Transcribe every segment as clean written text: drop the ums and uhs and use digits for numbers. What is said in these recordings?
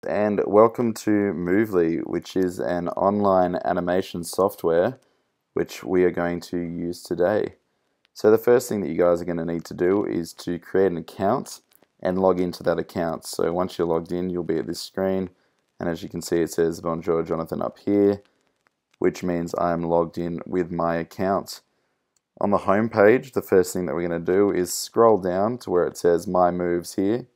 And welcome to Moovly, which is an online animation software which we are going to use today. So the first thing that you guys are going to need to do is to create an account and log into that account. So once you're logged in, you'll be at this screen, and as you can see it says Bonjour Jonathan up here, which means I'm logged in with my account. On the home page, the first thing that we're going to do is scroll down to where it says My Moves here,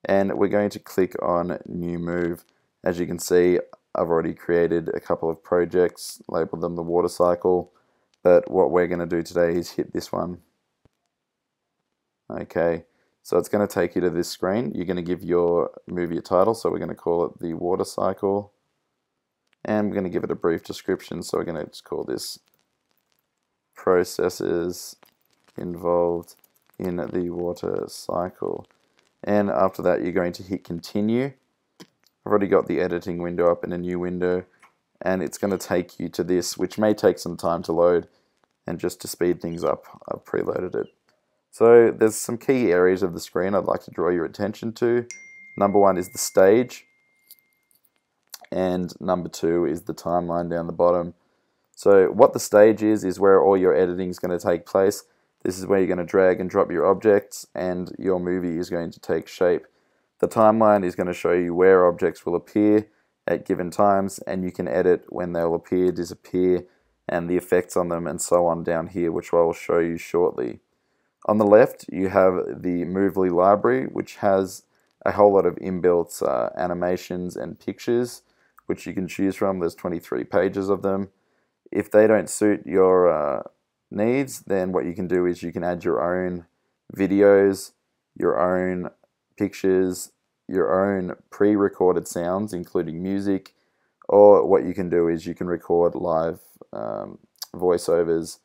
and we're going to click on New Move. As you can see, I've already created a couple of projects, labeled them the water cycle, but what we're going to do today is hit this one. Okay, so it's going to take you to this screen. You're going to give your movie a title, so we're going to call it the water cycle, and we're going to give it a brief description, so we're going to just call this processes involved in the water cycle. And after that, you're going to hit continue. I've already got the editing window up in a new window, and it's going to take you to this, which may take some time to load. And just to speed things up, I've preloaded it. So there's some key areas of the screen I'd like to draw your attention to. Number one is the stage, and number two is the timeline down the bottom. So what the stage is where all your editing is going to take place. This is where you're going to drag and drop your objects and your movie is going to take shape. The timeline is going to show you where objects will appear at given times, and you can edit when they'll appear, disappear, and the effects on them and so on down here, which I will show you shortly. On the left, you have the Moovly library, which has a whole lot of inbuilt animations and pictures, which you can choose from. There's 23 pages of them. If they don't suit your needs, then what you can do is you can add your own videos, your own pictures, your own pre-recorded sounds, including music, or what you can do is you can record live voiceovers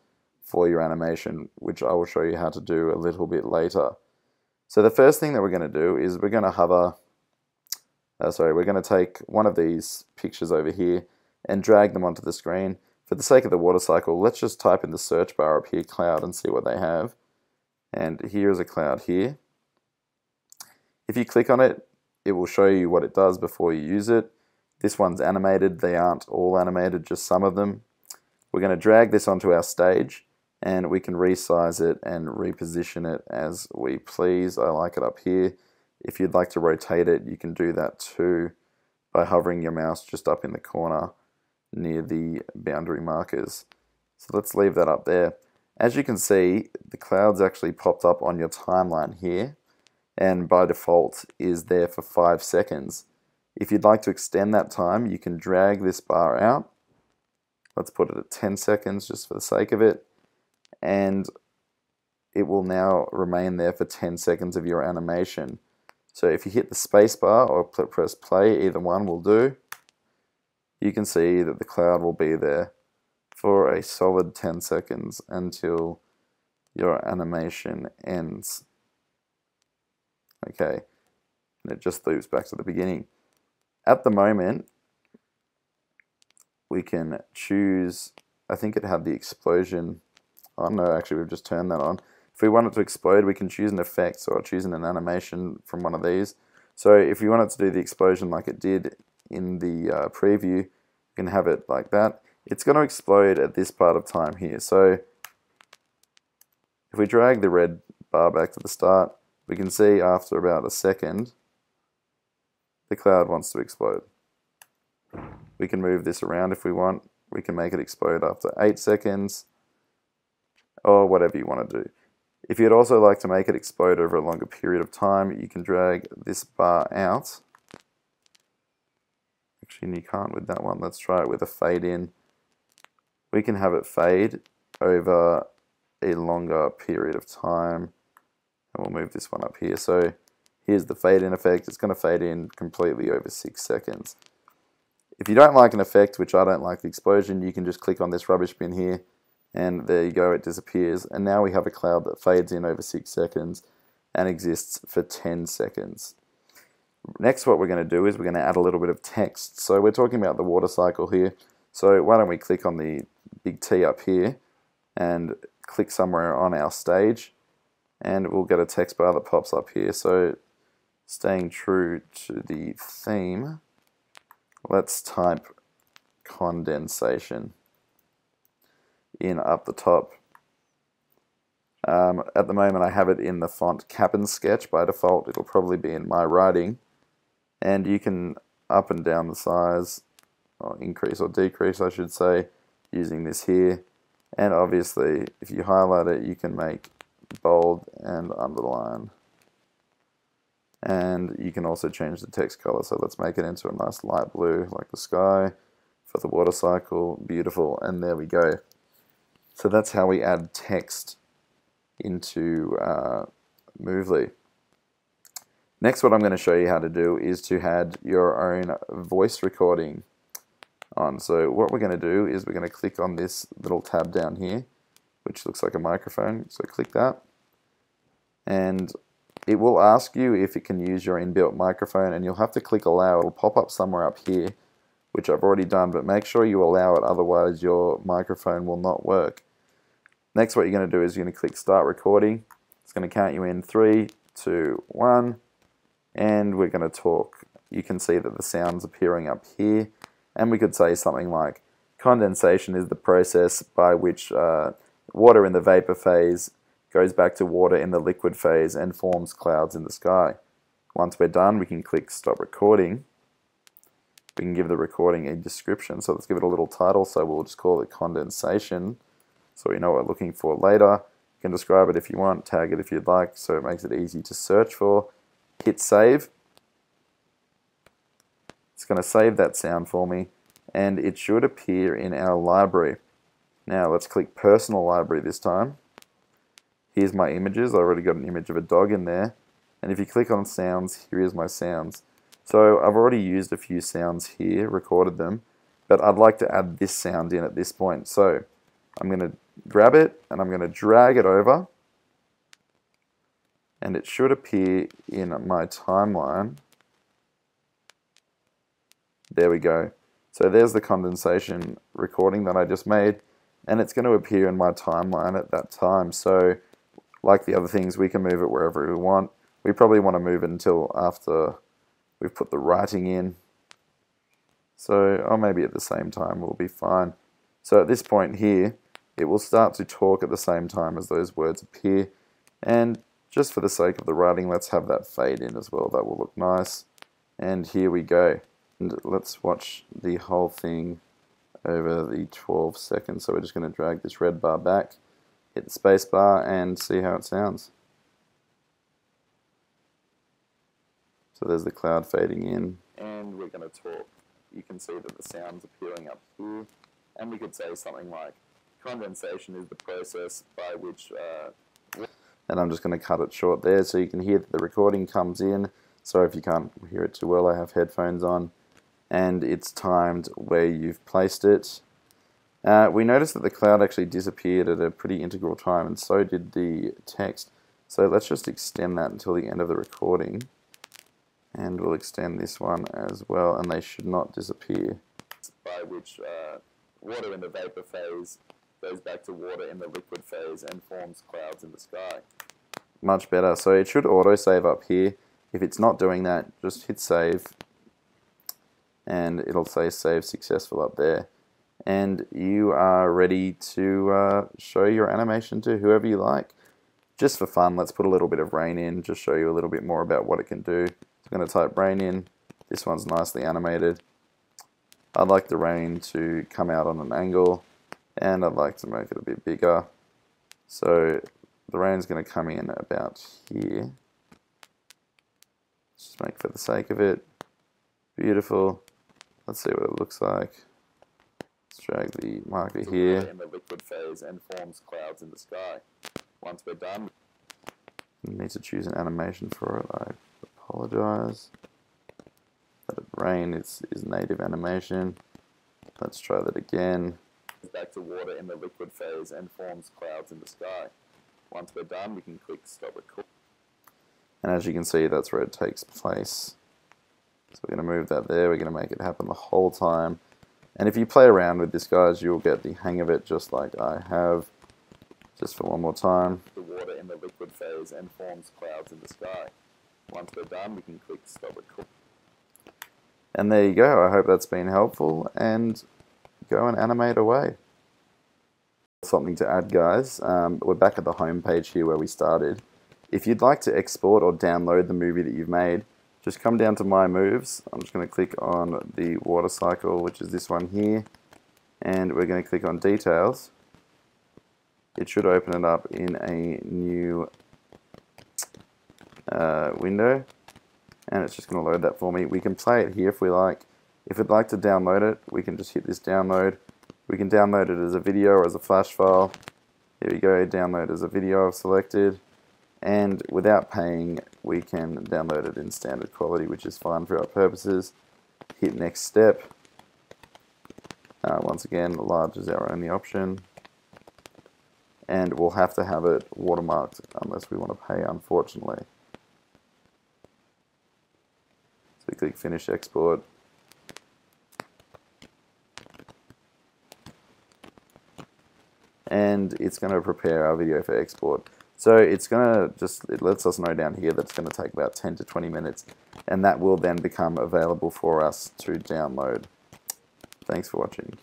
for your animation, which I will show you how to do a little bit later. So the first thing that we're going to do is we're going to we're going to take one of these pictures over here and drag them onto the screen. For the sake of the water cycle, let's just type in the search bar up here, cloud, and see what they have. And here is a cloud here. If you click on it, it will show you what it does before you use it. This one's animated. They aren't all animated, just some of them. We're going to drag this onto our stage, and we can resize it and reposition it as we please. I like it up here. If you'd like to rotate it, you can do that too by hovering your mouse just up in the corner near the boundary markers. So let's leave that up there. As you can see, the clouds actually popped up on your timeline here, and by default is there for 5 seconds. If you'd like to extend that time, you can drag this bar out. Let's put it at 10 seconds just for the sake of it, and it will now remain there for 10 seconds of your animation. So if you hit the space bar or press play, either one will do. You can see that the cloud will be there for a solid 10 seconds until your animation ends. Okay, and it just loops back to the beginning. At the moment, we can choose, I think it had the explosion. Oh no, actually we've just turned that on. If we want it to explode, we can choose an effect, so I'll choose an animation from one of these. So if you want it to do the explosion like it did in the preview, you can have it like that. It's going to explode at this part of time here. So if we drag the red bar back to the start, we can see after about a second, the cloud wants to explode. We can move this around if we want. We can make it explode after 8 seconds, or whatever you want to do. If you'd also like to make it explode over a longer period of time, you can drag this bar out. Actually, you can't with that one. Let's try it with a fade in. We can have it fade over a longer period of time. And we'll move this one up here. So here's the fade in effect. It's going to fade in completely over 6 seconds. If you don't like an effect, which I don't like the explosion, you can just click on this rubbish bin here, and there you go, it disappears. And now we have a cloud that fades in over 6 seconds and exists for 10 seconds. Next, what we're going to do is we're going to add a little bit of text. So we're talking about the water cycle here. So why don't we click on the big T up here and click somewhere on our stage, and we'll get a text bar that pops up here. So staying true to the theme, let's type condensation in up the top. At the moment I have it in the font Cap'n Sketch. By default it'll probably be in my writing, and you can up and down the size, or increase or decrease I should say, using this here. And obviously if you highlight it you can make bold and underline, and you can also change the text color. So let's make it into a nice light blue like the sky for the water cycle. Beautiful. And there we go. So that's how we add text into Moovly. Next, what I'm going to show you how to do is to add your own voice recording on. So what we're going to do is we're going to click on this little tab down here, which looks like a microphone. So click that, and it will ask you if it can use your inbuilt microphone, and you'll have to click allow. It'll pop up somewhere up here, which I've already done, but make sure you allow it, otherwise your microphone will not work. Next, what you're going to do is you're going to click start recording. It's going to count you in 3, 2, 1, and we're going to talk. You can see that the sound's appearing up here, and we could say something like, condensation is the process by which water in the vapor phase goes back to water in the liquid phase and forms clouds in the sky. Once we're done, we can click stop recording. We can give the recording a description, so let's give it a little title. So we'll just call it condensation, so we know what we're looking for later. You can describe it if you want, tag it if you'd like, so it makes it easy to search for. Hit save. It's going to save that sound for me, and it should appear in our library. Now let's click personal library this time. Here's my images. I already got an image of a dog in there, and if you click on sounds, here is my sounds. So I've already used a few sounds here, recorded them, but I'd like to add this sound in at this point. So I'm going to grab it and I'm going to drag it over, and it should appear in my timeline. There we go. So there's the condensation recording that I just made, and it's going to appear in my timeline at that time. So like the other things, we can move it wherever we want. We probably want to move it until after we've put the writing in. So, or maybe at the same time will be fine. So at this point here, it will start to talk at the same time as those words appear. And just for the sake of the writing, let's have that fade in as well. That will look nice. And here we go. And let's watch the whole thing over the 12 seconds. So we're just going to drag this red bar back, hit the space bar, and see how it sounds. So there's the cloud fading in, and we're going to talk. You can see that the sound's appearing up here, and we could say something like, condensation is the process by which, and I'm just going to cut it short there so you can hear that the recording comes in. Sorry if you can't hear it too well, I have headphones on, and it's timed where you've placed it. We noticed that the cloud actually disappeared at a pretty integral time, and so did the text. So let's just extend that until the end of the recording. And we'll extend this one as well, and they should not disappear. By which water in the vapor phase goes back to water in the liquid phase and forms clouds in the sky. Much better. So it should auto-save up here. If it's not doing that, just hit save, and it'll say save successful up there. And you are ready to show your animation to whoever you like. Just for fun, let's put a little bit of rain in, just show you a little bit more about what it can do. I'm going to type rain in. This one's nicely animated. I'd like the rain to come out on an angle, and I'd like to make it a bit bigger. So the rain's going to come in about here. Just make for the sake of it. Beautiful. Let's see what it looks like. Let's drag the marker here. In the liquid phase and forms clouds in the sky. Once we're done, we need to choose an animation for it. I apologize. Let it rain is native animation. Let's try that again. Back to water in the liquid phase and forms clouds in the sky. Once we're done, we can click stop record. And as you can see, that's where it takes place. So we're going to move that there. We're going to make it happen the whole time. And if you play around with this, guys, you'll get the hang of it just like I have. Just for one more time. The water in the liquid phase and forms clouds in the sky. Once we're done, we can click stop record. And there you go. I hope that's been helpful, and go and animate away. Something to add, guys. We're back at the home page here where we started. If you'd like to export or download the movie that you've made, just come down to My Moves. I'm just going to click on the water cycle, which is this one here, and we're going to click on Details. It should open it up in a new window, and it's just going to load that for me. We can play it here if we like. If we'd like to download it, we can just hit this download. We can download it as a video or as a flash file. Here we go, download as a video I've selected. And without paying, we can download it in standard quality, which is fine for our purposes. Hit next step. Once again, large is our only option. And we'll have to have it watermarked unless we want to pay, unfortunately. So we click Finish Export. And it's going to prepare our video for export. So it's going to it lets us know down here that it's going to take about 10 to 20 minutes, and that will then become available for us to download. Thanks for watching.